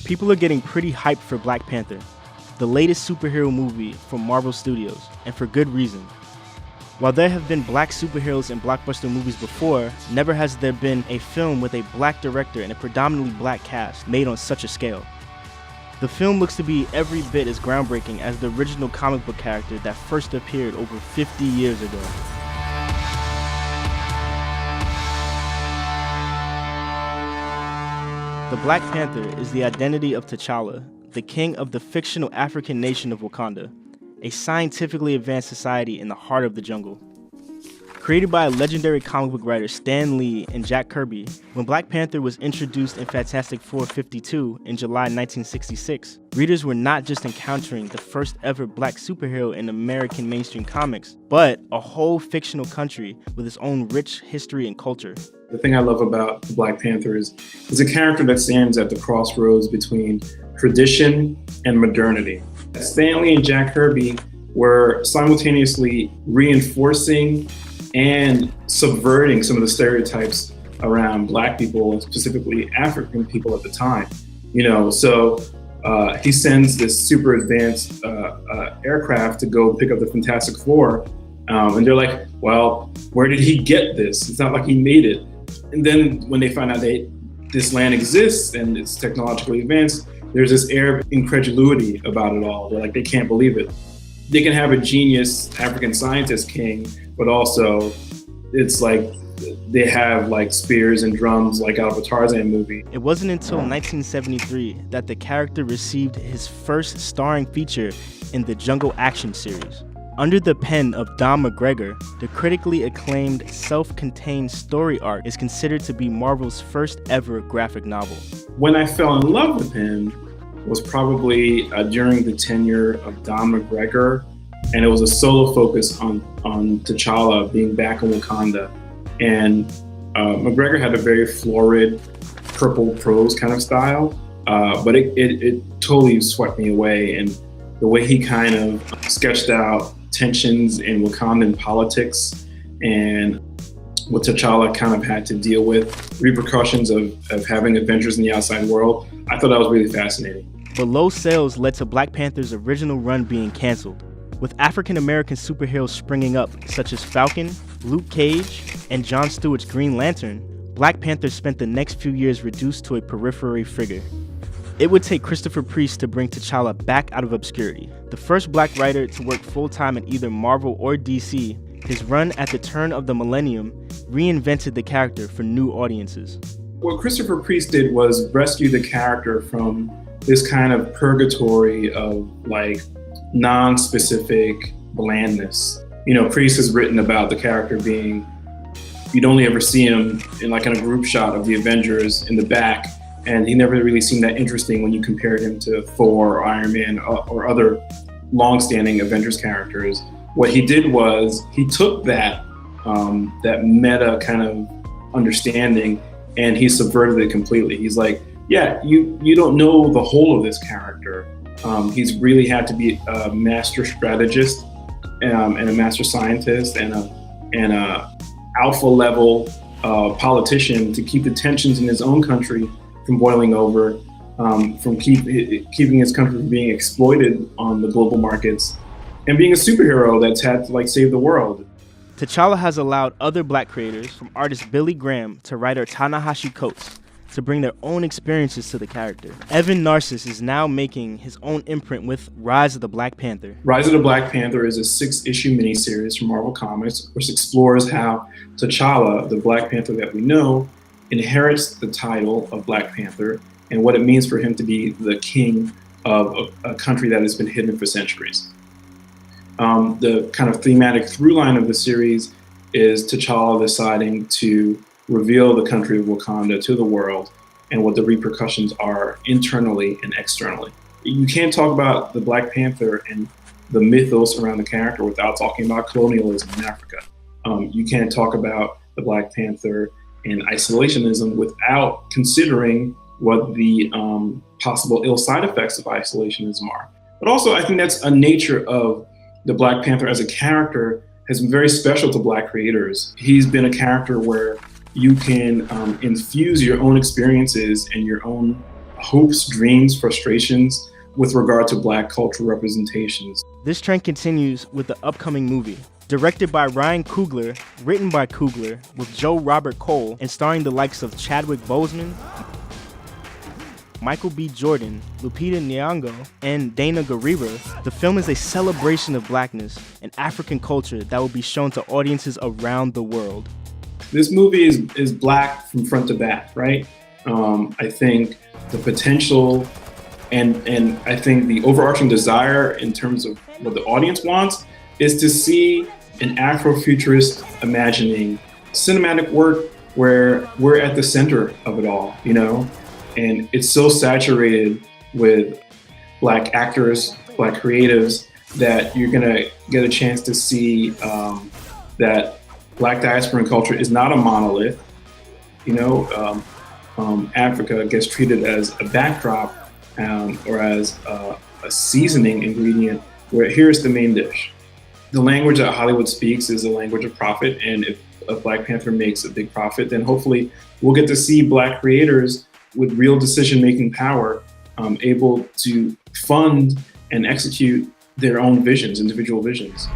People are getting pretty hyped for Black Panther, the latest superhero movie from Marvel Studios, and for good reason. While there have been black superheroes in blockbuster movies before, never has there been a film with a black director and a predominantly black cast made on such a scale. The film looks to be every bit as groundbreaking as the original comic book character that first appeared over 50 years ago. The Black Panther is the identity of T'Challa, the king of the fictional African nation of Wakanda, a scientifically advanced society in the heart of the jungle. Created by legendary comic book writers Stan Lee and Jack Kirby, when Black Panther was introduced in Fantastic Four 52 in July 1966, readers were not just encountering the first ever black superhero in American mainstream comics, but a whole fictional country with its own rich history and culture. The thing I love about the Black Panther is a character that stands at the crossroads between tradition and modernity. Stan Lee and Jack Kirby were simultaneously reinforcing and subverting some of the stereotypes around black people, specifically African people at the time. So he sends this super advanced aircraft to go pick up the Fantastic Four. And they're like, well, where did he get this? It's not like he made it. And then when they find out that this land exists and it's technologically advanced, there's this air of incredulity about it all. They're like, they can't believe it. They can have a genius African scientist king, but also it's like they have like spears and drums like out of a Tarzan movie. It wasn't until 1973 that the character received his first starring feature in the Jungle Action series. Under the pen of Don McGregor, the critically acclaimed self-contained story arc is considered to be Marvel's first ever graphic novel. When I fell in love with him was probably during the tenure of Don McGregor, and it was a solo focus on T'Challa being back in Wakanda. And McGregor had a very florid, purple prose kind of style, but it totally swept me away. And the way he kind of sketched out tensions in Wakandan politics and what T'Challa kind of had to deal with, repercussions of having adventures in the outside world, I thought that was really fascinating. But low sales led to Black Panther's original run being canceled, with African-American superheroes springing up, such as Falcon, Luke Cage, and Jon Stewart's Green Lantern. Black Panther spent the next few years reduced to a periphery figure. It would take Christopher Priest to bring T'Challa back out of obscurity. The first black writer to work full-time at either Marvel or DC, his run at the turn of the millennium reinvented the character for new audiences. What Christopher Priest did was rescue the character from this kind of purgatory of like non-specific blandness. Priest has written about the character being, you'd only ever see him in a group shot of the Avengers in the back, and he never really seemed that interesting when you compared him to Thor or Iron Man or other long-standing Avengers characters. What he did was he took that meta kind of understanding and he subverted it completely. He's like, yeah, you don't know the whole of this character. He's really had to be a master strategist and a master scientist and a alpha level politician to keep the tensions in his own country from boiling over, from keeping his country from being exploited on the global markets, and being a superhero that's had to save the world. T'Challa has allowed other black creators, from artist Billy Graham to writer Tanahashi Coates, to bring their own experiences to the character. Evan Narcisse is now making his own imprint with Rise of the Black Panther. Rise of the Black Panther is a 6-issue miniseries from Marvel Comics, which explores how T'Challa, the Black Panther that we know, inherits the title of Black Panther and what it means for him to be the king of a country that has been hidden for centuries. The kind of thematic through line of the series is T'Challa deciding to reveal the country of Wakanda to the world and what the repercussions are internally and externally. You can't talk about the Black Panther and the mythos around the character without talking about colonialism in Africa. You can't talk about the Black Panther and isolationism without considering what the possible ill side effects of isolationism are. But also, I think that's a nature of the Black Panther as a character has been very special to Black creators. He's been a character where you can infuse your own experiences and your own hopes, dreams, frustrations with regard to Black cultural representations. This trend continues with the upcoming movie. Directed by Ryan Coogler, written by Coogler, with Joe Robert Cole, and starring the likes of Chadwick Boseman, Michael B. Jordan, Lupita Nyong'o, and Dana Gariba, the film is a celebration of Blackness and African culture that will be shown to audiences around the world. This movie is Black from front to back, right? I think the potential and I think the overarching desire in terms of what the audience wants is to see an Afrofuturist imagining cinematic work where we're at the center of it all, you know? And it's so saturated with Black actors, Black creatives, that you're gonna get a chance to see that Black diaspora and culture is not a monolith. You know, Africa gets treated as a backdrop or as a seasoning ingredient, where here's the main dish. The language that Hollywood speaks is a language of profit, and if a Black Panther makes a big profit, then hopefully we'll get to see Black creators with real decision-making power, able to fund and execute their own visions, individual visions.